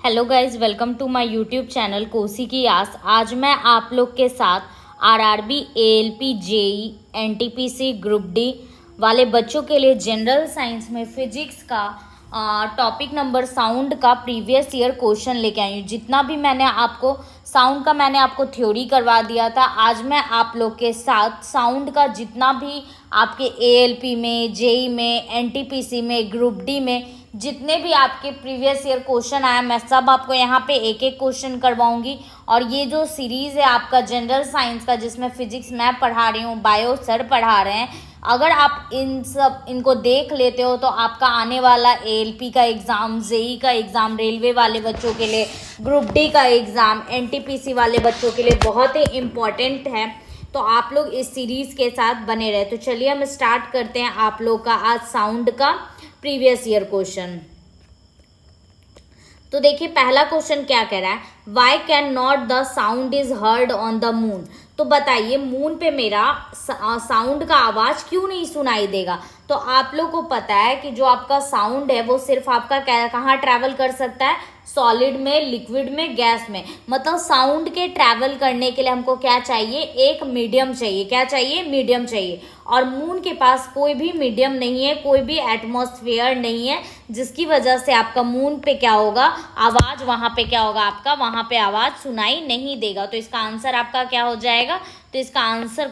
Hello guys, welcome to my YouTube channel Kosi की आस। आज मैं आप लोग के साथ RRB, ALP, JE, NTPC, group D वाले बच्चों के लिए जनरल साइंस में फिजिक्स का टॉपिक नंबर साउंड का प्रीवियस ईयर क्वेश्चन लेके आई हूँ। जितना भी मैंने आपको थ्योरी करवा दिया था, आज मैं आप लोग के साथ साउंड का जितना भी आपके एएलपी में, जेई में, एनटीपीसी में, ग्रुप डी में जितने भी आपके प्रीवियस ईयर क्वेश्चन आया, मैं सब आपको यहाँ पे एक एक क्वेश्चन करवाऊंगी। और ये जो सीरीज़ है आपका जनरल साइंस का, जिसमें फिजिक्स मैं पढ़ा रही हूँ, बायो सर पढ़ा रहे हैं, अगर आप इनको देख लेते हो तो आपका आने वाला एएलपी का एग्ज़ाम, जेई का एग्ज़ाम, रेलवे वाले बच्चों के लिए, ग्रुप डी का एग्ज़ाम, एनटीपीसी वाले बच्चों के लिए बहुत ही इम्पॉर्टेंट है। तो आप लोग इस सीरीज़ के साथ बने रहे। तो चलिए हम स्टार्ट करते हैं आप लोग का आज साउंड का प्रीवियस ईयर क्वेश्चन। तो देखिए पहला क्वेश्चन क्या कह रहा है, why can not the sound is heard on the moon. तो बताइए मून पे मेरा साउंड का आवाज क्यों नहीं सुनाई देगा। तो आप लोग को पता है कि जो आपका साउंड है वो सिर्फ आपका कहाँ ट्रैवल कर सकता है, सॉलिड में, लिक्विड में, गैस में। मतलब साउंड के ट्रैवल करने के लिए हमको क्या चाहिए, एक मीडियम चाहिए। क्या चाहिए, मीडियम चाहिए। और मून के पास कोई भी मीडियम नहीं है, कोई भी एटमॉस्फेयर नहीं है, जिसकी वजह से आपका मून पे क्या होगा, आवाज वहां पे क्या होगा, आपका वहां पे आवाज सुनाई नहीं देगा। तो इसका आंसर आपका क्या हो जाएगा, तो इसका आंसर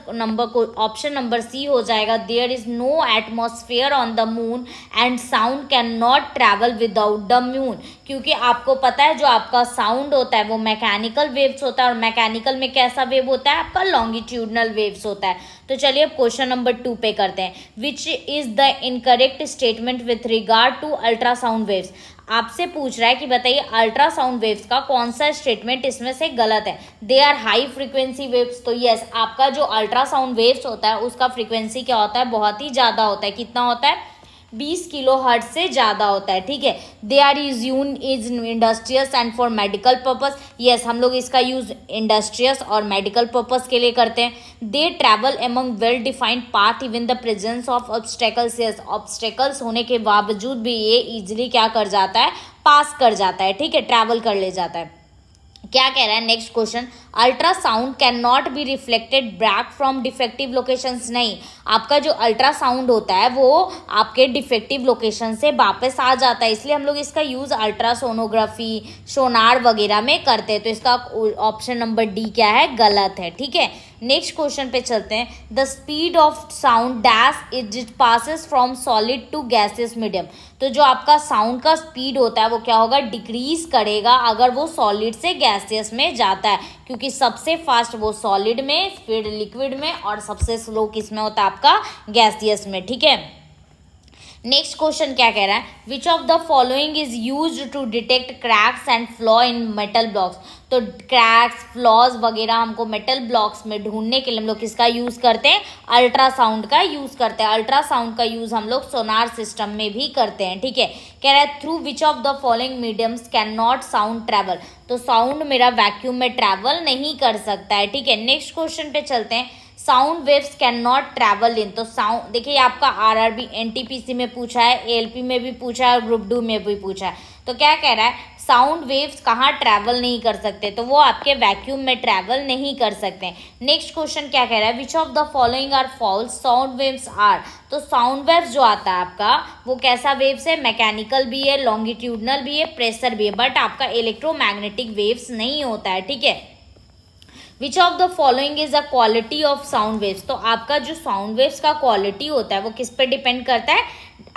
ऑप्शन नंबर सी हो जाएगा। There is no atmosphere on the moon and sound can not travel without the moon. क्योंकि आपको पता है जो आपका साउंड होता है वो मैकेनिकल वेव्स होता है, और मैकेनिकल में कैसा वेव होता है आपका, लॉन्गिट्यूडनल वेव्स होता है। तो चलिए अब क्वेश्चन नंबर 2 पे करते हैं। Which is the incorrect statement with regard to ultrasound waves. आपसे पूछ रहा है कि बताइए अल्ट्रासाउंड वेव्स का कौन सा स्टेटमेंट इसमें से गलत है। They are high frequency waves. तो यस, आपका जो अल्ट्रासाउंड वेव्स होता है उसका फ्रीक्वेंसी क्या होता है, बहुत ही ज़्यादा होता है। कितना होता है, 20 किलो हर्ट्ज से ज़्यादा होता है। ठीक है। They are is industrious and for medical purpose. Yes, हम लोग इसका यूज़ इंडस्ट्रियस और मेडिकल पर्पस के लिए करते हैं। They travel among well defined path even the presence of obstacles. Yes, obstacles होने के बावजूद भी ये इजिली क्या कर जाता है, पास कर जाता है। ठीक है, ट्रैवल कर ले जाता है। क्या कह रहा है next question, ultrasound can not be reflected back from defective locations. नहीं, आपका जो अल्ट्रासाउंड होता है वो आपके डिफेक्टिव लोकेशन से वापस आ जाता है, इसलिए हम लोग इसका यूज़ अल्ट्रासोनोग्राफी, सोनार वगैरह में करते हैं। तो इसका ऑप्शन नंबर डी क्या है, गलत है। ठीक है, नेक्स्ट क्वेश्चन पे चलते हैं। The speed of sound dash it passes from solid to gaseous medium. तो जो आपका साउंड का स्पीड होता है वो क्या होगा, डिक्रीज करेगा अगर वो सॉलिड से गैसियस में जाता है, क्योंकि सबसे फास्ट वो सॉलिड में, फिर लिक्विड में, और सबसे स्लो किस में होता है आपका, गैसियस में। ठीक है, नेक्स्ट क्वेश्चन क्या कह रहा है, which of the following is use to detect cracks and flaw in metal blocks. तो क्रैक्स, फ्लॉज वगैरह हमको मेटल ब्लॉक्स में ढूंढने के लिए हम लोग किसका यूज़ करते हैं, अल्ट्रासाउंड का यूज़ करते हैं। अल्ट्रासाउंड का यूज़ हम लोग सोनार सिस्टम में भी करते हैं। ठीक है, कह रहा है through which of the following mediums can not sound travel. तो साउंड मेरा वैक्यूम में ट्रैवल नहीं कर सकता है। ठीक है, नेक्स्ट क्वेश्चन पे चलते हैं। Sound waves can not travel in. तो साउंड देखिए आपका आरआरबी, एनटीपीसी में पूछा है, एएलपी में भी पूछा है, और ग्रुप डी में भी पूछा है। तो क्या कह रहा है, साउंड वेव्स कहाँ ट्रैवल नहीं कर सकते, तो वो आपके वैक्यूम में ट्रैवल नहीं कर सकते। नेक्स्ट क्वेश्चन क्या कह रहा है, which of the following are false sound waves are. तो साउंड वेव्स जो आता है आपका वो कैसा वेव्स है, मैकेनिकल भी है, लॉन्गिट्यूडनल भी है, प्रेशर भी है, बट आपका इलेक्ट्रोमैग्नेटिक वेव्स नहीं होता है। ठीक है, which of the following is the quality of sound waves. तो आपका जो साउंड वेव्स का क्वालिटी होता है वो किस पे डिपेंड करता है,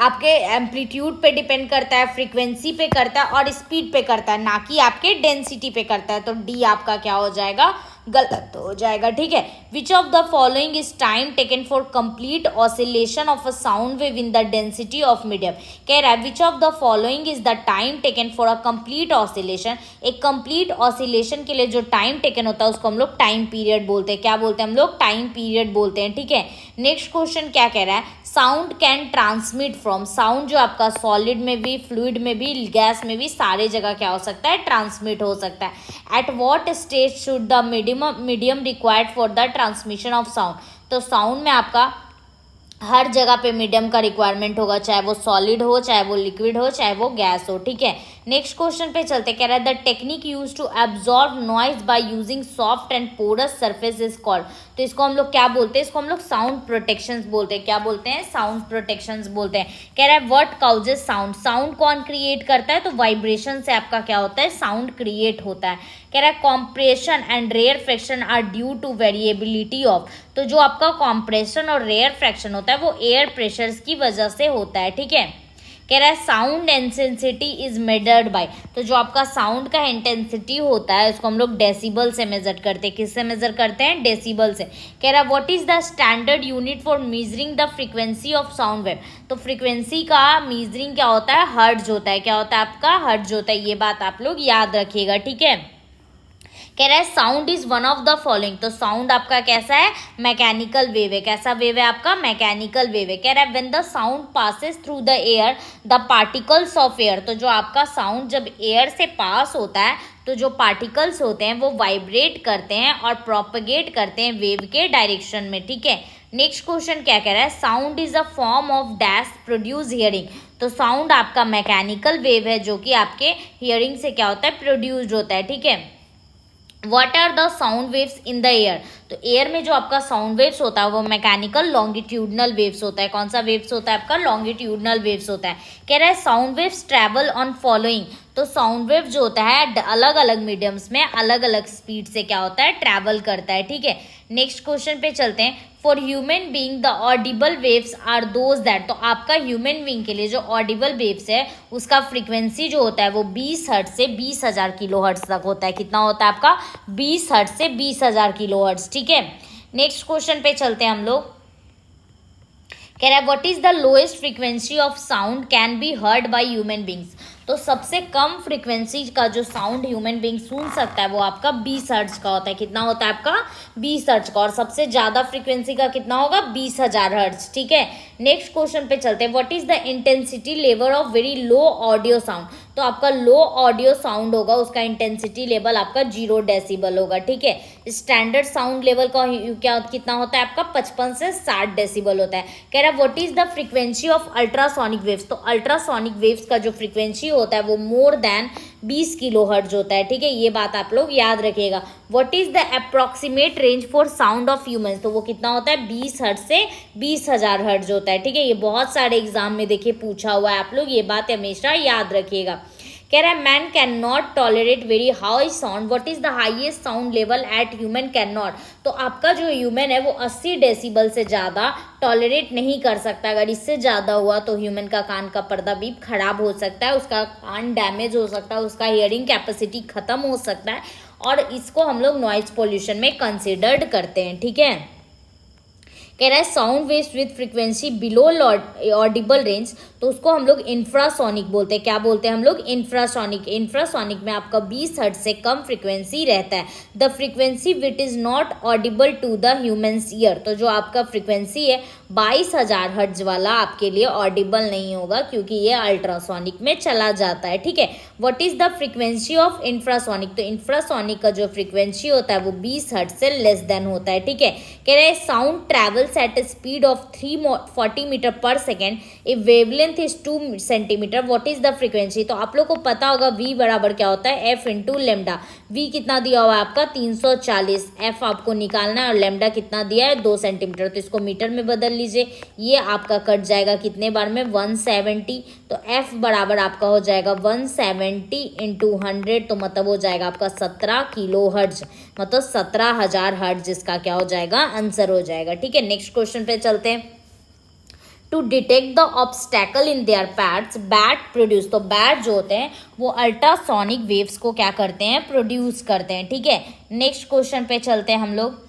आपके एम्पलीट्यूड पे डिपेंड करता है, फ्रीक्वेंसी पे करता है, और स्पीड पे करता है, ना कि आपके डेंसिटी पे करता है। तो डी आपका क्या हो जाएगा, गलत हो जाएगा। ठीक है, which of the following is time taken for complete oscillation of a sound wave in the density of medium. कह रहा है which of the following is the time taken for a complete oscillation. एक complete oscillation के लिए जो time taken होता है उसको हम लोग टाइम पीरियड बोलते हैं। क्या बोलते हैं हम लोग, टाइम पीरियड बोलते हैं। ठीक है, नेक्स्ट क्वेश्चन क्या कह रहा है, sound can transmit from. Sound जो आपका सॉलिड में भी, फ्लूइड में भी, गैस में भी, सारे जगह क्या हो सकता है, ट्रांसमिट हो सकता है। At what stage should the medium required for the transmission of sound. तो साउंड में आपका हर जगह पे मीडियम का रिक्वायरमेंट होगा, चाहे वो सॉलिड हो, चाहे वो लिक्विड हो, चाहे वो गैस हो। ठीक है, नेक्स्ट क्वेश्चन पे चलते, कह रहा है the technique use to absorb noise by using soft and porous surface is called. तो इसको हम लोग क्या बोलते हैं, इसको हम लोग साउंड प्रोटेक्शंस बोलते हैं। क्या बोलते हैं, साउंड प्रोटेक्शंस बोलते हैं। कह रहा है व्हाट काउजेस साउंड, साउंड कौन क्रिएट करता है, तो वाइब्रेशन से आपका क्या होता है, साउंड क्रिएट होता है। कह रहा है compression and rarefaction are due to variability of, तो जो आपका कॉम्प्रेशन और रेयर फ्रैक्शन होता है वो एयर प्रेशर्स की वजह से होता है, ठीक है। कह रहा है sound intensity is measured by, तो जो आपका साउंड का इंटेंसिटी होता है उसको हम लोग डेसिबल से मेजर करते हैं। किससे मेजर करते हैं, डेसिबल से। कह रहा है what is the standard unit for measuring the frequency of sound wave, तो फ्रीक्वेंसी का मेजरिंग क्या होता है, हर्ट्ज होता है। क्या होता है आपका, हर्ट्ज होता है। ये बात आप लोग याद रखिएगा, ठीक है। कह रहा है sound is one of the following, तो साउंड आपका कैसा है, मैकेनिकल वेव है। कैसा वेव है आपका, मैकेनिकल वेव है। कह रहा है when the sound passes through the air the particles of air, तो जो आपका साउंड जब एयर से पास होता है तो जो पार्टिकल्स होते हैं वो वाइब्रेट करते हैं और प्रोपगेट करते हैं वेव के डायरेक्शन में, ठीक है। नेक्स्ट क्वेश्चन क्या कह रहा है, sound is a form of dash produce hearing, तो साउंड आपका मैकेनिकल वेव है जो कि आपके हियरिंग से क्या होता है, प्रोड्यूस्ड होता है, ठीक है। What are the sound waves in the air, तो एयर में जो आपका साउंड वेव्स होता है वो मैकेनिकल लॉन्गिट्यूडनल वेव्स होता है। कौन सा वेव्स होता है आपका, लॉन्गिट्यूडनल वेव्स होता है। कह रहा है sound waves travel on following, तो साउंड वेव जो होता है अलग अलग मीडियम्स में अलग अलग स्पीड से क्या होता है, ट्रैवल करता है, ठीक है। नेक्स्ट क्वेश्चन पे चलते हैं, for human being the audible waves are those that, तो आपका ह्यूमन बीइंग के लिए जो ऑडिबल वेव्स है उसका फ्रीक्वेंसी जो होता है वो 20 हर्ट्ज से 20,000 किलो हर्ट्ज तक होता है। कितना होता है आपका, 20 हर्ट्ज से 20,000 किलो हर्ट्ज, ठीक है। नेक्स्ट क्वेश्चन पे चलते हैं हम लोग, कह रहा है what is the lowest frequency of sound can be heard by human beings, तो सबसे कम फ्रीक्वेंसी का जो साउंड ह्यूमन बींग सुन सकता है वो आपका 20 हर्ट्ज का होता है। कितना होता है आपका, 20 हर्ट्ज का, और सबसे ज़्यादा फ्रीक्वेंसी का कितना होगा, 20,000 हर्ट्ज, ठीक है। नेक्स्ट क्वेश्चन पे चलते हैं, what is the intensity level of very low audio sound, तो आपका लो ऑडियो साउंड होगा उसका इंटेंसिटी लेवल आपका 0 डेसिबल होगा, ठीक है। स्टैंडर्ड साउंड लेवल का क्या कितना होता है आपका, 55 से 60 डेसिबल होता है। कह रहा है what is the frequency of ultrasonic waves, तो अल्ट्रासोनिक वेव्स का जो फ्रीक्वेंसी होता है वो मोर देन 20 किलो हर्ट्ज होता है, ठीक है। ये बात आप लोग याद रखिएगा। What is the approximate range for sound of humans, तो वो कितना होता है, 20 हर्ट्ज से 20,000 हर्ट्ज होता है, ठीक है। ये बहुत सारे एग्जाम में देखिए पूछा हुआ है, आप लोग ये बात हमेशा याद रखिएगा। कह रहा है man can not tolerate very high sound, what is the highest sound level at human can not, तो आपका जो ह्यूमन है वो 80 डेसिबल से ज़्यादा टॉलरेट नहीं कर सकता। अगर इससे ज़्यादा हुआ तो ह्यूमन का कान का पर्दा भी खराब हो सकता है, उसका कान डैमेज हो सकता है, उसका हियरिंग कैपेसिटी ख़त्म हो सकता है, और इसको हम लोग नॉइज पोल्यूशन में कंसिडर्ड करते हैं, ठीक है। कह रहा है sound waves with frequency below Audible range, तो उसको हम लोग इंफ्रासोनिक बोलते हैं। क्या बोलते हैं हम लोग, इंफ्रासोनिक। इंफ्रासोनिक में आपका 20 हर्ट्ज से कम फ्रीक्वेंसी रहता है। The frequency which is not audible to the humans ear, तो जो आपका फ्रीक्वेंसी है 22,000 हर्ट्ज वाला आपके लिए ऑडिबल नहीं होगा क्योंकि ये अल्ट्रासोनिक में चला जाता है, ठीक है। What is the frequency of infrasonic, तो इंफ्रासोनिक का जो फ्रीक्वेंसी होता है वो 20 हर्ट्ज से लेस देन होता है, ठीक है। कह रहे हैं sound travels at a speed of 340 metre per second, a wavelength is 2 centimetre, what is the frequency, तो आप लोग को पता होगा v बराबर क्या होता है, f इंटू लेमडा। v कितना दिया हुआ है आपका 340, f आपको निकालना है, और लेमडा कितना दिया है 2 सेंटीमीटर, तो इसको मीटर में बदल लीजिए। ये आपका कट जाएगा कितने बार में, 170, तो f बराबर आपका हो जाएगा 170 इंटू 100, तो मतलब हो जाएगा आपका 17 किलो हर्ट्ज, मतलब 17,000 हर्ट्ज इसका क्या हो जाएगा, आंसर हो जाएगा, ठीक है। नेक्स्ट क्वेश्चन पे चलते हैं, to detect the obstacle in their paths bat produce, तो बैट जो होते हैं वो अल्ट्रासोनिक वेव्स को क्या करते हैं, प्रोड्यूस करते हैं, ठीक है। नेक्स्ट क्वेश्चन पे चलते हैं हम लोग,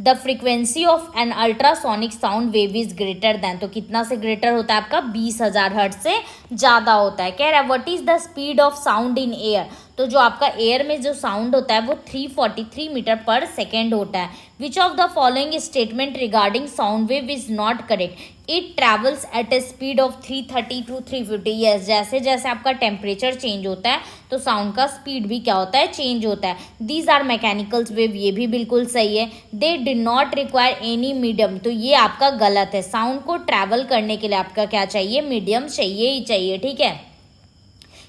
the frequency of an ultrasonic sound wave is greater than, तो कितना से ग्रेटर होता है आपका, 20,000 हर्ट्ज से ज़्यादा होता है। कह रहा है what is the speed of sound in air, तो जो आपका एयर में जो साउंड होता है वो 343 मीटर पर सेकेंड होता है। Which of the following statement regarding sound wave is not correct, it travels at a speed of 330 to 350, yes, जैसे जैसे आपका टेम्परेचर चेंज होता है तो साउंड का स्पीड भी क्या होता है, चेंज होता है। दीज आर मैकेनिकल्स वेव, ये भी बिल्कुल सही है। They did not require any medium, तो ये आपका गलत है। साउंड को ट्रैवल करने के लिए आपका क्या चाहिए, मीडियम चाहिए ही चाहिए, ठीक है।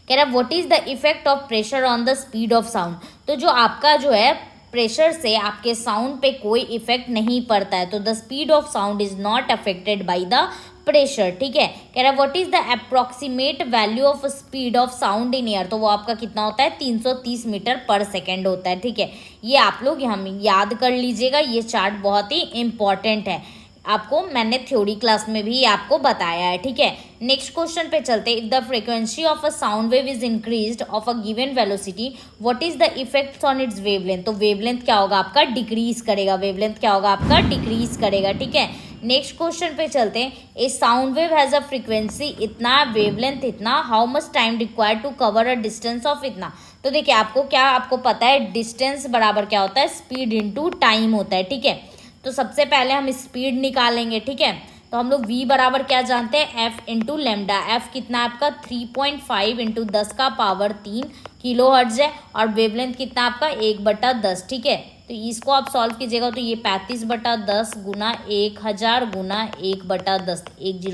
कह रहा है what is the effect of pressure on the speed of sound. तो जो आपका जो है प्रेशर से आपके साउंड पे कोई इफेक्ट नहीं पड़ता है, तो the speed of sound is not affected by the pressure. ठीक है, कह रहा है what is the approximate value of speed of sound in air. तो वो आपका कितना होता है 330 मीटर पर सेकेंड होता है। ठीक है, ये आप लोग हम याद कर लीजिएगा, ये चार्ट बहुत ही इंपॉर्टेंट है, आपको मैंने थ्योरी क्लास में भी आपको बताया है। ठीक है, नेक्स्ट क्वेश्चन पे चलते। If the frequency of a sound wave is increased of a given velocity, what is the effects on it's wavelength. तो वेवलेंथ क्या होगा आपका डिक्रीज करेगा, वेवलेंथ क्या होगा आपका डिक्रीज करेगा। ठीक है, नेक्स्ट क्वेश्चन पे चलते हैं। A sound wave has a frequency इतना, वेवलेंथ इतना, how much time required to cover a distance of इतना। तो देखिए आपको पता है डिस्टेंस बराबर क्या होता है स्पीड इंटू टाइम होता है। ठीक है, तो सबसे पहले हम स्पीड निकालेंगे। ठीक है, तो हम लोग v बराबर क्या जानते हैं f इंटू लेमडा। एफ कितना है आपका 3.5 इंटू 10 का पावर 3 किलो हर्ट्ज है, और वेवलेंथ कितना आपका 1/10। ठीक है, तो इसको आप सॉल्व कीजिएगा तो ये 35/10 गुना 1000 गुना 1/10, 10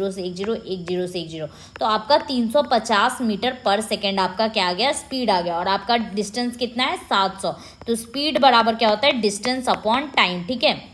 से 10 10 से 10, तो आपका 350 मीटर पर सेकेंड आपका क्या आ गया स्पीड आ गया, और आपका डिस्टेंस कितना है 700। तो स्पीड बराबर क्या होता है डिस्टेंस अपॉन टाइम। ठीक है,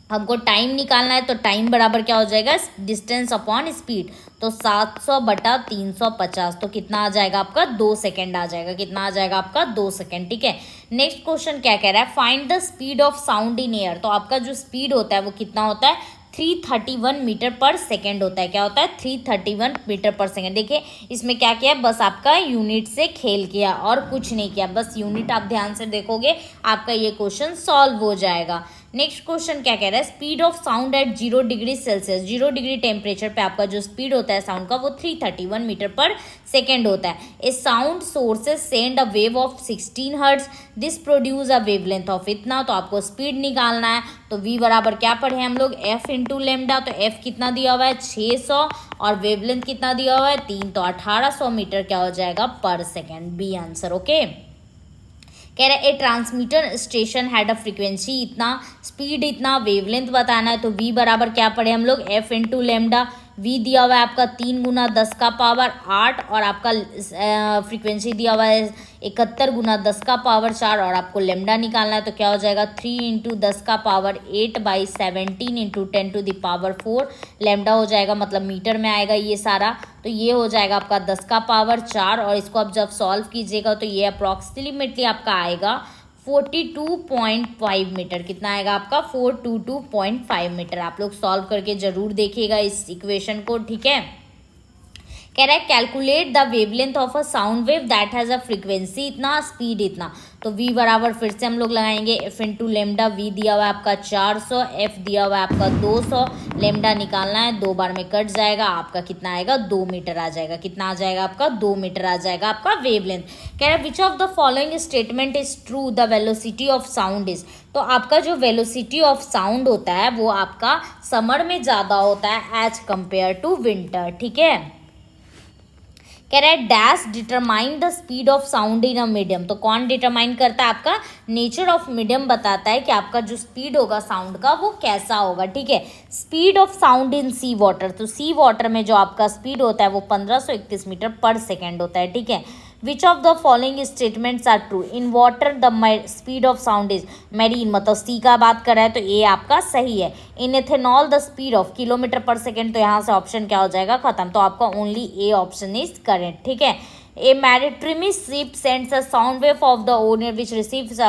हमको टाइम निकालना है, तो टाइम बराबर क्या हो जाएगा डिस्टेंस अपॉन स्पीड, तो 700/350, तो कितना आ जाएगा आपका 2 सेकेंड आ जाएगा, कितना आ जाएगा आपका 2 सेकेंड। ठीक है, नेक्स्ट क्वेश्चन क्या कह रहा है find the speed of sound in air. तो आपका जो स्पीड होता है वो कितना होता है 331 मीटर पर सेकेंड होता है। क्या होता है 331 मीटर पर सेकेंड। देखिए इसमें क्या किया बस आपका यूनिट से खेल किया और कुछ नहीं किया, बस यूनिट आप ध्यान से देखोगे आपका ये क्वेश्चन सॉल्व हो जाएगा। नेक्स्ट क्वेश्चन क्या कह रहा है speed of sound eight 0 degree Celsius, 0 degree temperature पे आपका जो स्पीड होता है साउंड का वो 331 मीटर पर सेकेंड होता है। A sound sources send a wave of 16 hertz, this produce a wavelength of इतना। तो आपको स्पीड निकालना है, तो v बराबर क्या पढ़े हम लोग f इंटू लेमडा। तो f कितना दिया हुआ है 600 और वेवलेंथ कितना दिया हुआ है 3, तो 1800 मीटर क्या हो जाएगा पर सेकेंड, बी आंसर। ओके, कह रहा है a transmitter station had a frequency इतना, स्पीड इतना, वेवलेंथ बताना है, तो v बराबर क्या पढ़े हम लोग f इंटू लेमडा। v दिया हुआ है आपका 3 गुना 10 का पावर 8 और आपका फ्रीक्वेंसी दिया हुआ है 71 गुना 10 का पावर 4 और आपको लेमडा निकालना है, तो क्या हो जाएगा 3 इंटू 10 का power 8/17 into 10 to the power 4 lambda हो जाएगा, मतलब मीटर में आएगा ये सारा, तो ये हो जाएगा आपका 10 का पावर 4 और इसको आप जब सॉल्व कीजिएगा तो ये अप्रॉक्सीमेटली आपका आएगा 42.5 मीटर। कितना आएगा आपका 422.5 मीटर। आप लोग सॉल्व करके जरूर देखिएगा इस इक्वेशन को। ठीक है, कह रहा है calculate the wavelength of a sound wave that has a frequency इतना, स्पीड इतना। तो v बराबर फिर से हम लोग लगाएंगे f इंटू लेमडा। v दिया हुआ है आपका 400, f दिया हुआ है आपका 200, लेमडा निकालना है, 2 बार में कट जाएगा, आपका कितना आएगा 2 मीटर आ जाएगा। कितना आ जाएगा आपका 2 मीटर आ जाएगा आपका वेवलेंथ। कह रहा है which of the following statement is true, the velocity of sound is. तो आपका जो वेलोसिटी ऑफ साउंड होता है वो आपका समर में ज़्यादा होता है एज कंपेयर टू विंटर। ठीक है, कह रहा है dash determine the speed of sound in a medium. तो कौन डिटरमाइन करता है आपका नेचर ऑफ मीडियम बताता है कि आपका जो स्पीड होगा साउंड का वो कैसा होगा। ठीक है, speed of sound in sea water, तो सी वाटर में जो आपका स्पीड होता है वो 1531 मीटर पर सेकेंड होता है। ठीक है, which of the following statements are true, in water the speed of sound is marine, मतलब सी का बात कर रहा है तो ये आपका सही है। In ethanol the speed of kilometre per second, तो यहाँ से ऑप्शन क्या हो जाएगा खत्म, तो आपका only a option is correct. ठीक है, a maritime ship sends a sound wave of the owner which receives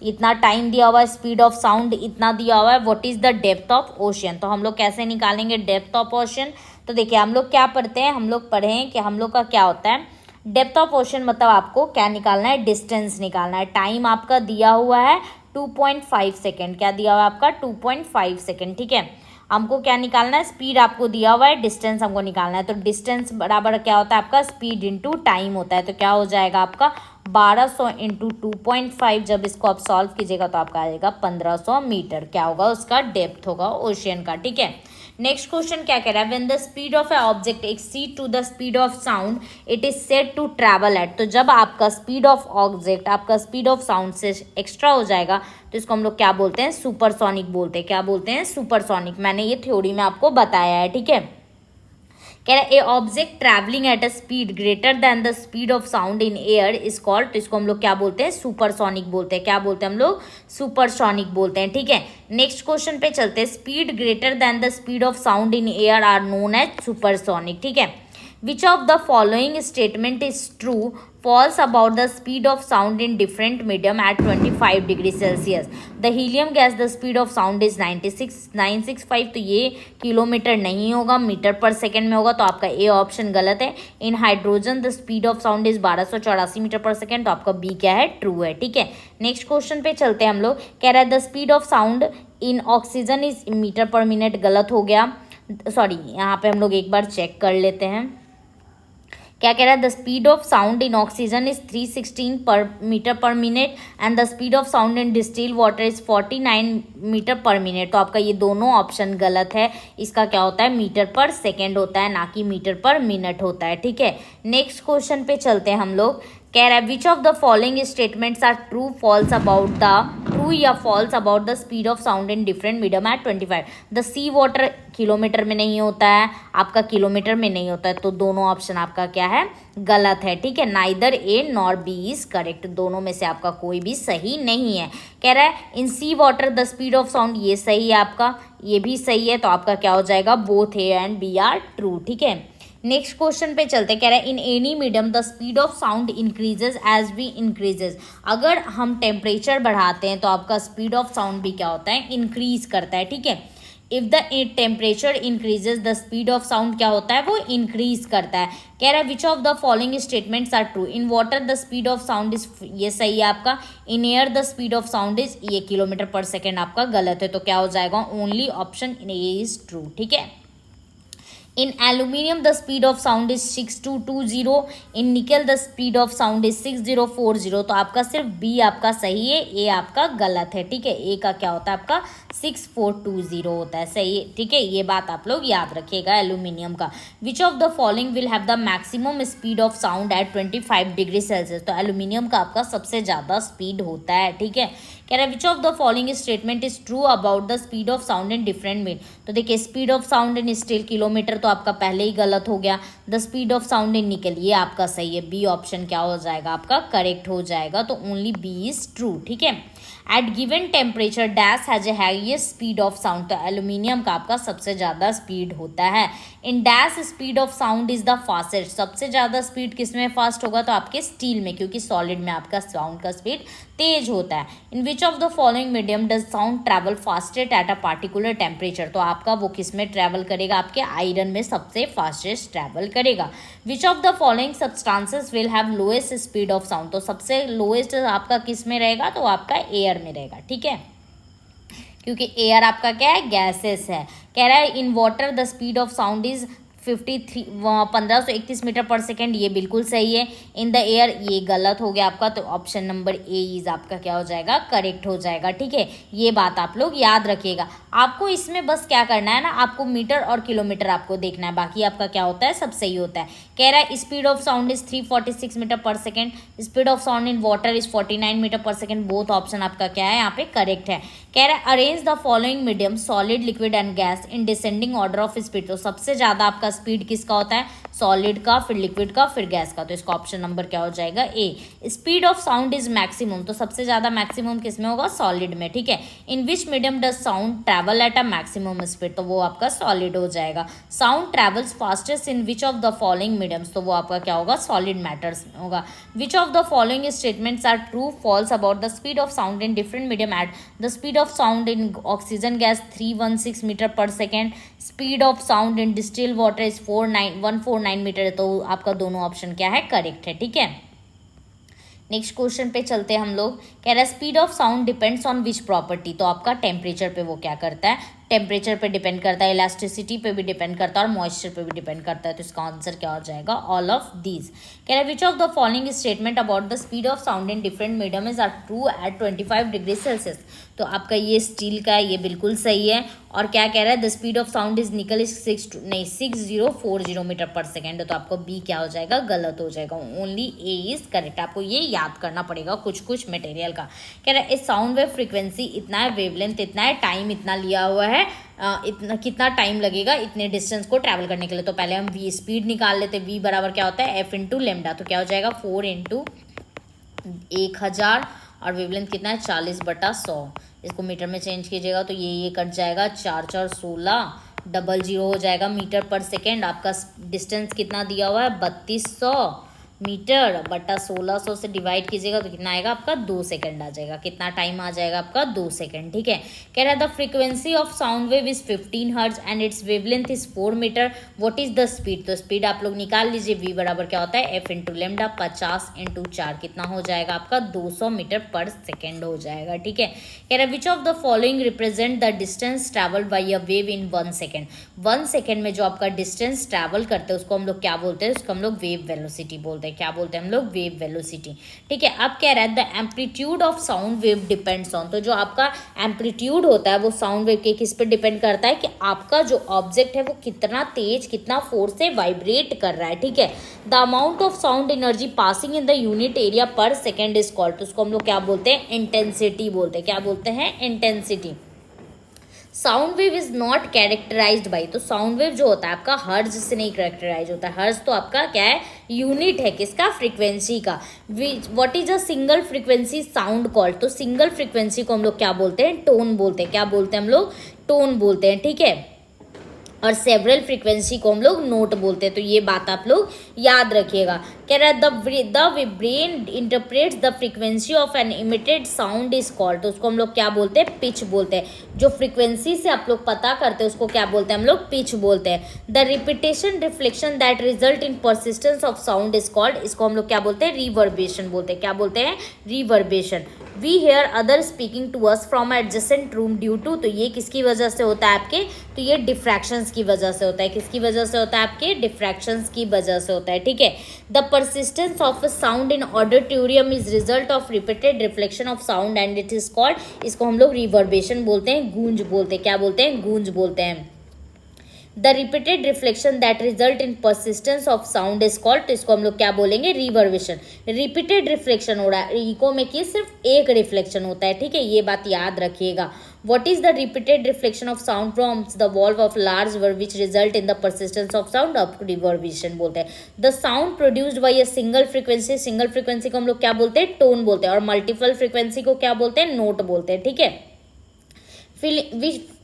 इतना टाइम दिया हुआ है, स्पीड ऑफ साउंड इतना दिया हुआ है, what is the depth of ocean. तो हम लोग कैसे निकालेंगे डेप्थ ऑफ ओशियन। तो देखिए हम लोग क्या पढ़ते हैं, हम लोग पढ़े हैं कि हम लोग का क्या होता है डेप्थ ऑफ ओशन, मतलब आपको क्या निकालना है डिस्टेंस निकालना है। टाइम आपका दिया हुआ है 2.5 सेकेंड, क्या दिया हुआ है आपका 2.5 सेकेंड। ठीक है, हमको क्या निकालना है स्पीड आपको दिया हुआ है, डिस्टेंस हमको निकालना है, तो डिस्टेंस बराबर क्या होता है आपका स्पीड इंटू टाइम होता है, तो क्या हो जाएगा आपका 1200 इंटू 2.5। जब इसको आप सॉल्व कीजिएगा तो आपका आएगा 1500 मीटर, क्या होगा उसका डेप्थ होगा ओशियन का। ठीक है, नेक्स्ट क्वेश्चन क्या कह रहा है when the speed of a object exceed to the speed of sound it is said to travel at. तो जब आपका स्पीड ऑफ ऑब्जेक्ट आपका स्पीड ऑफ साउंड से एक्स्ट्रा हो जाएगा तो इसको हम लोग क्या बोलते हैं सुपरसोनिक बोलते हैं। क्या बोलते हैं सुपरसोनिक, मैंने ये थ्योरी में आपको बताया है। ठीक है, कह रहा है ए object travelling at a speed greater than the speed of sound in air is called, तो इसको हम लोग क्या बोलते हैं, सुपरसोनिक बोलते हैं। क्या बोलते हैं हम लोग, सुपरसोनिक बोलते हैं। ठीक है, नेक्स्ट क्वेश्चन पे चलते हैं। Speed greater than the speed of sound in air are known as supersonic. ठीक है, which of the following statement is true false about the speed of sound in different medium at 25 degree Celsius. The helium gas the speed of sound is 965, तो ये kilometre नहीं होगा, metre per second में होगा, तो आपका ए option गलत है। In hydrogen the speed of sound is 1284 metre per second, तो आपका बी क्या है, ट्रू है। ठीक है, नेक्स्ट क्वेश्चन पे चलते हैं हम लोग। कह रहा है the speed of sound in oxygen is metre per minute, गलत हो गया, सॉरी यहाँ पे हम लोग एक बार चेक कर लेते हैं। क्या कह रहा है, the speed of sound in oxygen is 316 per metre per minute and the speed of sound in distil water is 49 metre per minute, तो आपका ये दोनों ऑप्शन गलत है। इसका क्या होता है, मीटर पर सेकेंड होता है, ना कि मीटर पर मिनट होता है। ठीक है, नेक्स्ट क्वेश्चन पे चलते हैं हम लोग। कह रहा है which of the following statements are true false about the, true या false about the speed of sound in different medium at 25। The sea water kilometre में नहीं होता है, आपका किलोमीटर में नहीं होता है, तो दोनों ऑप्शन आपका क्या है, गलत है। ठीक है, neither A nor be is correct, दोनों में से आपका कोई भी सही नहीं है। कह रहा है in sea water the speed of sound, ये सही है आपका, ये भी सही है, तो आपका क्या हो जाएगा, both A and B are true. ठीक है, नेक्स्ट क्वेश्चन पे चलते। कह रहा है in any medium the speed of sound increases as we increases, अगर हम टेम्परेचर बढ़ाते हैं तो आपका स्पीड ऑफ साउंड भी क्या होता है, इंक्रीज करता है। ठीक है, if the temperature increases the speed of sound क्या होता है, वो इंक्रीज करता है। कह रहा है which of the following statements are true, in water the speed of sound is, ये सही है आपका। In air the speed of sound is, ये किलोमीटर पर सेकेंड आपका गलत है, तो क्या हो जाएगा, only option A is true. ठीक है, in aluminium the speed of sound is 6220, in nickel the speed of sound is 6040, तो आपका सिर्फ बी आपका सही है, ए आपका गलत है। ठीक है, ए का क्या होता है आपका 6420 होता है, सही है। ठीक है, ये बात आप लोग याद रखिएगा एल्यूमिनियम का। विच of the following will have the maximum speed of sound eight 25 degree Celsius, तो एल्यूमिनियम का आपका सबसे ज़्यादा स्पीड होता है। ठीक है, कह रहा है which of the following statement is true about the speed of sound in different mean, तो देखिए speed of sound in steel kilometre, तो आपका पहले ही गलत हो गया। द स्पीड ऑफ साउंड इन निकल, ये आपका सही है, बी ऑप्शन क्या हो जाएगा, आपका करेक्ट हो जाएगा, तो ओनली बी इज ट्रू। ठीक है, at given temperature dash has a highest speed of sound, तो एल्यूमिनियम का आपका सबसे ज़्यादा स्पीड होता है। In dash speed of sound is the fastest, सबसे ज़्यादा स्पीड किस में फास्ट होगा, तो आपके स्टील में, क्योंकि सॉलिड में आपका साउंड का स्पीड तेज होता है। In which of the following medium does sound travel fastest at a particular temperature, तो आपका वो किस में ट्रैवल करेगा, आपके आयरन में सबसे फास्टेस्ट ट्रैवल करेगा। विच of the following substances will have lowest speed of sound, तो सबसे लोएस्ट आपका किस में रहेगा, तो आपका एयर में रहेगा। ठीक है, क्योंकि एयर आपका क्या है, गैसेस है। कह रहा है in water the speed of sound is 1531 metre per second, ये बिल्कुल सही है। इन द एयर, ये गलत हो गया आपका, तो ऑप्शन नंबर ए इज आपका क्या हो जाएगा, करेक्ट हो जाएगा। ठीक है, ये बात आप लोग याद रखिएगा। आपको इसमें बस क्या करना है ना, आपको मीटर और किलोमीटर आपको देखना है, बाकी आपका क्या होता है, सब सही होता है। कह रहा है speed of sound is 346 metre per second, speed of sound in water is 49 metre per second, both option आपका क्या है, यहाँ पे करेक्ट है। कह रहा है arrange the following medium solid liquid and gas in descending order of speed, तो सबसे ज़्यादा आपका स्पीड किसका होता है, सॉलिड का, फिर लिक्विड का, फिर गैस का, तो इसका ऑप्शन नंबर क्या हो जाएगा, A. Speed of sound is maximum, तो सबसे ज़्यादा मैक्सिमम किस में होगा, सॉलिड में। ठीक है, in which medium does sound travel at a maximum speed, तो वो आपका सॉलिड हो जाएगा। Sound travels fastest in which of the following mediums, तो वो आपका क्या होगा, सॉलिड मैटर्स होगा। Which of the following statements are true false about the speed of sound in different medium at the speed of sound in oxygen gas 316 metre per second, speed of sound in distil water is 149 metre, तो आपका दोनों option क्या है, correct है। ठीक है, next question पे चलते हैं हम लोग। कह रहा है speed of sound depends on which property, तो आपका टेम्परेचर पे वो क्या करता है, टेम्परेचर पे डिपेंड करता है, इलास्टिसिटी पे भी डिपेंड करता है, और मॉइस्चर पे भी डिपेंड करता है, तो इसका आंसर क्या हो जाएगा, ऑल ऑफ दीज। कह रहा है which of the following statement about the speed of sound in different medium is are true at 25 degree Celsius, तो आपका ये स्टील का है, ये बिल्कुल सही है। और क्या कह रहा है, the speed of sound is निकल इज 6040 मीटर पर सेकेंड, तो आपको बी क्या हो जाएगा, गलत हो जाएगा, ओनली ए इज करेक्ट। आपको ये याद करना पड़ेगा कुछ मटेरियल का। कह रहा है इस साउंड वेव फ्रीक्वेंसी इतना है, वेवलेंथ इतना है, टाइम इतना लिया हुआ है, इतना कितना टाइम लगेगा इतने डिस्टेंस को ट्रैवल करने के लिए। तो पहले हम वी स्पीड निकाल लेते हैं। वी बराबर क्या होता है, एफ इंटू लेमडा। तो क्या हो जाएगा 4 इंटू 1000 और वेवलेंथ कितना है 40/100। इसको मीटर में चेंज कीजिएगा तो ये कट जाएगा, 4 4 16, डबल जीरो हो जाएगा मीटर पर सेकेंड। आपका डिस्टेंस कितना दिया हुआ है 3200 मीटर बटा 1600 से डिवाइड कीजिएगा तो कितना आएगा आपका 2 सेकंड आ जाएगा। कितना टाइम आ जाएगा आपका 2 सेकंड। ठीक है, कह रहा है the frequency of sound wave is 15 hertz and its wavelength is 4 metre, what is the speed. तो स्पीड आप लोग निकाल लीजिए। वी बराबर क्या होता है, एफ इंटू लेमडा 50 इंटू 4 कितना हो जाएगा आपका 200 मीटर पर सेकेंड हो जाएगा। ठीक है, कह रहा है which of the following represent the distance travelled by a wave in 1 second. 1 second में जो आपका डिस्टेंस ट्रैवल करते हैं उसको हम लोग क्या बोलते हैं, उसको हम लोग वेव वेलोसिटी बोलते हैं। क्या बोलते हैं हम लोग, वेव वेलोसिटी। ठीक है, अब कह रहा है the amplitude of sound wave depends on. तो जो आपका एम्पलीट्यूड होता है वो साउंड वेव के किस पे डिपेंड करता है कि आपका जो ऑब्जेक्ट है वो कितना तेज कितना फोर्स से वाइब्रेट कर रहा है। ठीक है, the amount of sound energy passing in the unit area पर सेकेंड इज कॉल्ड। तो उसको हम लोग क्या बोलते हैं, इंटेंसिटी बोलते हैं। क्या बोलते हैं, intensity. Sound wave is not characterised by. तो साउंड वेव जो होता है आपका हर्ज से नहीं कैरेक्टराइज होता है। हर्ज तो आपका क्या है, यूनिट है किसका, फ्रीक्वेंसी का। What is a single frequency sound called. तो सिंगल फ्रीक्वेंसी को हम लोग क्या बोलते हैं, टोन बोलते हैं। क्या बोलते हैं हम लोग, टोन बोलते हैं। ठीक है, और सेवरल फ्रीक्वेंसी को हम लोग नोट बोलते हैं। तो ये बात आप लोग याद रखिएगा। कह रहा है the brain interprets the frequency of an emitted sound is called. तो उसको हम लोग क्या बोलते हैं, पिच बोलते हैं। जो फ्रीक्वेंसी से आप लोग पता करते हैं उसको क्या बोलते हैं हम लोग, पिच बोलते हैं। The repetition reflection that result in persistence of sound is called. इसको हम लोग क्या बोलते हैं, रिवर्बेशन बोलते हैं। क्या बोलते हैं, reverberation. We hear other speaking to us from adjacent room due to. तो ये किसकी वजह से होता है आपके, तो ये डिफ्रैक्शंस की वजह से होता है। किसकी वजह से होता है, आपके डिफ्रैक्शंस की वजह से होता है। ठीक है, the persistence of a sound in auditorium is result of repeated reflection of sound and it is called, इसको हम लोग रिवर्बेशन बोलते हैं, गूंज बोलते हैं। क्या बोलते हैं, गूंज बोलते हैं। The repeated reflection that result in persistence of sound is called. तो इसको हम लोग क्या बोलेंगे, रिवर्बेशन। रिपीटेड रिफ्लेक्शन हो रहा है, इको में कि सिर्फ एक रिफ्लेक्शन होता है। ठीक है, ये बात याद रखिएगा। What is the repeated reflection of sound from the valve of large valve which result in the persistence of sound, of reverberation बोलते हैं। The sound produced by a single frequency, single frequency को हम लोग क्या बोलते हैं, tone बोलते हैं। और मल्टीपल फ्रीक्वेंसी को क्या बोलते हैं, नोट बोलते हैं। ठीक है,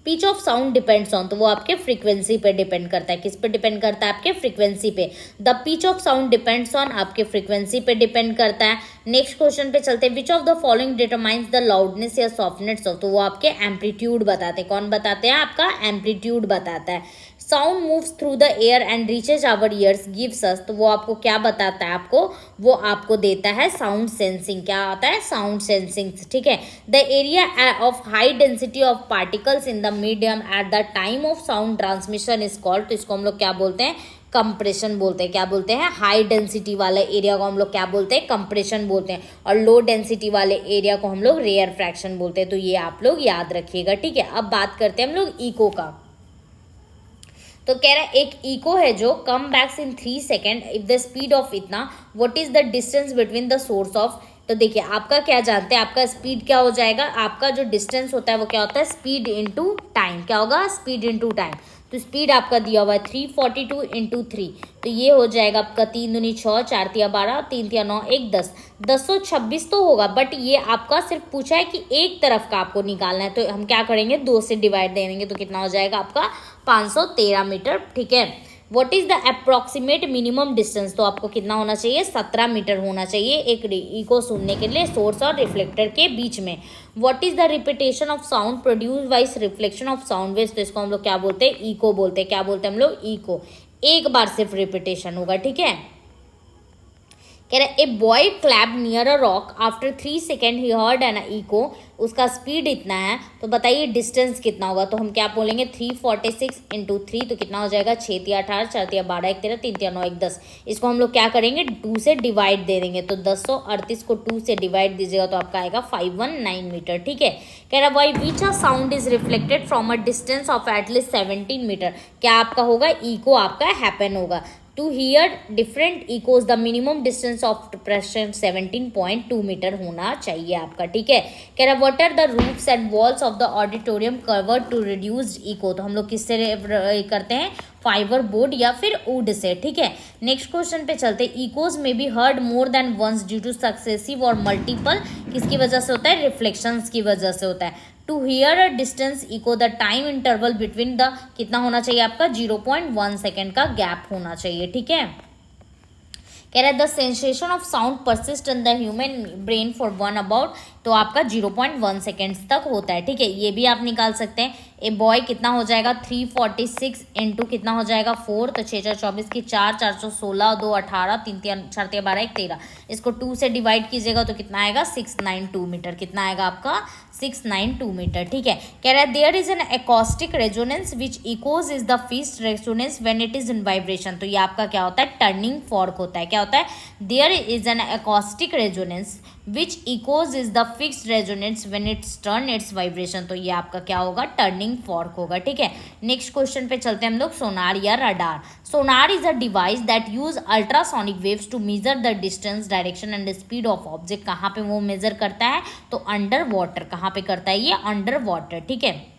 pitch of sound depends on. तो वो आपके फ्रीक्वेंसी पे डिपेंड करता है। किस पे डिपेंड करता है, आपके फ्रीक्वेंसी पे। The pitch of sound depends on, आपके फ्रीक्वेंसी पे डिपेंड करता है। नेक्स्ट क्वेश्चन पे चलते हैं। विच of the following determines the loudness या सॉफ्टनेस ऑफ। तो वो आपके एम्पलीट्यूड बताते हैं। कौन बताते हैं, आपका एम्पलीट्यूड बताता है। Sound moves through the air and reaches our ears gives us. तो वो आपको क्या बताता है, आपको वो आपको देता है साउंड सेंसिंग। क्या आता है, साउंड सेंसिंग। ठीक है, the area of high density of particles in the medium at the time of sound transmission is called. तो इसको हम लोग क्या बोलते हैं, कंप्रेशन बोलते हैं। क्या बोलते हैं, हाई डेंसिटी वाले एरिया को हम लोग क्या बोलते हैं, कंप्रेशन बोलते हैं। और लो डेंसिटी वाले एरिया को हम लोग रेयर फ्रैक्शन बोलते हैं। तो ये आप लोग याद रखिएगा। ठीक है, अब बात करते हैं हम लोग इको का। तो कह रहा है एक इको है जो come backs in 3 second if the speed of इतना, what is the distance between the source of. तो देखिए आपका क्या जानते हैं, आपका स्पीड क्या हो जाएगा, आपका जो डिस्टेंस होता है वो क्या होता है, स्पीड इनटू टाइम। क्या होगा, स्पीड इनटू टाइम। तो स्पीड आपका दिया हुआ है 342 इंटू 3। तो ये हो जाएगा आपका 3 दूनी 6, 4 तिया 12, 3 तिया 9, 1 10, 1026 तो होगा। बट ये आपका सिर्फ पूछा है कि एक तरफ का आपको निकालना है। तो हम क्या करेंगे, 2 से डिवाइड दे देंगे। तो कितना हो जाएगा आपका 513 मीटर। ठीक है, what is the approximate minimum distance. तो आपको कितना होना चाहिए, 17 मीटर होना चाहिए एक इको सुनने के लिए सोर्स और रिफ्लेक्टर के बीच में। What is the repetition of sound produce by reflection of sound waves. तो इसको हम लोग क्या बोलते हैं, इको बोलते हैं। क्या बोलते हैं हम लोग, इको। एक बार सिर्फ रिपीटेशन होगा। ठीक है, कह रहे a boy clap near a rock after 3 second he heard an echo. उसका स्पीड इतना है, तो बताइए डिस्टेंस कितना होगा। तो हम क्या बोलेंगे, 346 इंटू 3। तो कितना हो जाएगा, 6 तिया 18, 4 तिया 12, 1 13, 3 तिया 9, 1 10। इसको हम लोग क्या करेंगे, 2 से डिवाइड दे देंगे। तो 1038 को 2 से डिवाइड दीजिएगा तो आपका आएगा 519 मीटर। ठीक है, कह रहा by which a sound is reflected from a distance of at least 17 metre. क्या आपका होगा, इको आपका हैपन होगा। To hear different echoes the minimum distance of pressure 17.2 metre होना चाहिए आपका, ठीक है। कह रहा what are the roofs and walls of the auditorium covered to reduced echo, तो हम लोग किससे करते हैं, फाइबर बोर्ड या फिर वुड से, ठीक है। नेक्स्ट क्वेश्चन पे चलते हैं, इकोज में be heard more than once due to successive और मल्टीपल, किसकी वजह से होता है, रिफ्लेक्शंस की वजह से होता है। To hear a distance echo the time interval between the, कितना होना चाहिए आपका, 0.1 सेकेंड का गैप होना चाहिए, ठीक है। कह रहा है the sensation of sound persist in the human brain for one about, तो आपका 0.1 सेकेंड्स तक होता है, ठीक है। ये भी आप निकाल सकते हैं। ए बॉय कितना हो जाएगा, 346 इंटू कितना हो जाएगा 4, तो 6 4 24 की 4 416 2 18 3 3 4 3 12 1 13, इसको 2 से डिवाइड कीजिएगा तो कितना आएगा 692 मीटर, कितना आएगा आपका 692 मीटर, ठीक है। कह रहा है there is an acoustic resonance which echoes is the fixed resonance when it is in vibration, तो ये आपका क्या होता है, टर्निंग फॉर्क होता है। क्या होता है, there is an acoustic resonance which echoes is the fixed resonance when its turn its vibration, तो ये आपका क्या होगा, टर्निंग फॉर्क होगा, ठीक है। नेक्स्ट क्वेश्चन पे चलते हैं हम लोग, सोनार या radar. Sonar is a device that use ultrasonic waves to measure the distance, direction and speed of object, कहाँ पे वो मेजर करता है, तो अंडर वाटर, कहाँ पे करता है ये, अंडर वाटर, ठीक है।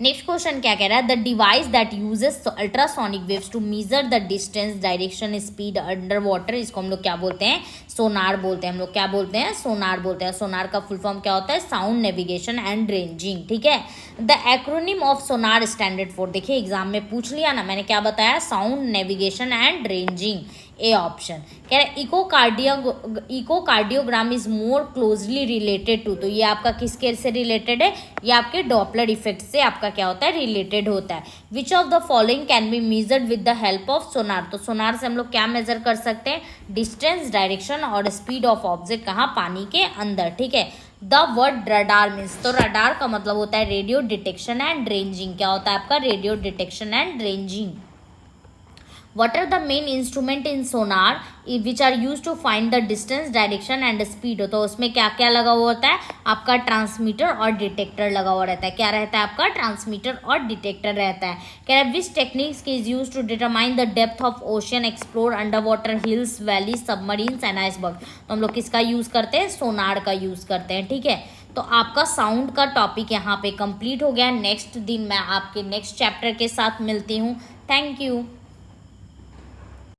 नेक्स्ट क्वेश्चन क्या कह रहा है, the device that uses ultrasonic waves to measure the distance, direction, speed under water, इसको हम लोग क्या बोलते हैं, सोनार बोलते हैं। हम लोग क्या बोलते हैं, सोनार बोलते हैं। सोनार का फुल फॉर्म क्या होता है, साउंड नेविगेशन एंड रेंजिंग, ठीक है। The acronym of sonar standard for, देखिए एग्जाम में पूछ लिया ना, मैंने क्या बताया, sound navigation and ranging, A option. कह रहा है echocardiogram is more closely related to, तो ये आपका किसके से रिलेटेड है, ये आपके डॉपलर इफेक्ट से आपका क्या होता है, रिलेटेड होता है। Which of the following can be measured with the help of sonar, तो सोनार से हम लोग क्या मेजर कर सकते हैं, डिस्टेंस, डायरेक्शन और स्पीड ऑफ ऑब्जेक्ट, कहाँ, पानी के अंदर, ठीक है। द वर्ड रडार मीन्स, तो रडार का मतलब होता है रेडियो डिटेक्शन एंड रेंजिंग, क्या होता है आपका, radio detection and ranging. What are the main instrument in sonar which are used to find the distance, direction and speed, तो उसमें क्या क्या लगा हुआ होता है, आपका ट्रांसमीटर और डिटेक्टर लगा हुआ रहता है। क्या रहता है आपका, ट्रांसमीटर और डिटेक्टर रहता है। कह रहा है which techniques is use to determine the depth of ocean, explore under water, hills, valley, submarines and iceberg, तो हम लोग किसका यूज करते हैं, सोनार का यूज करते हैं, ठीक है। तो आपका साउंड का टॉपिक यहाँ पे कंप्लीट हो गया। नेक्स्ट दिन मैं आपके नेक्स्ट चैप्टर के साथ मिलती हूँ। Thank you.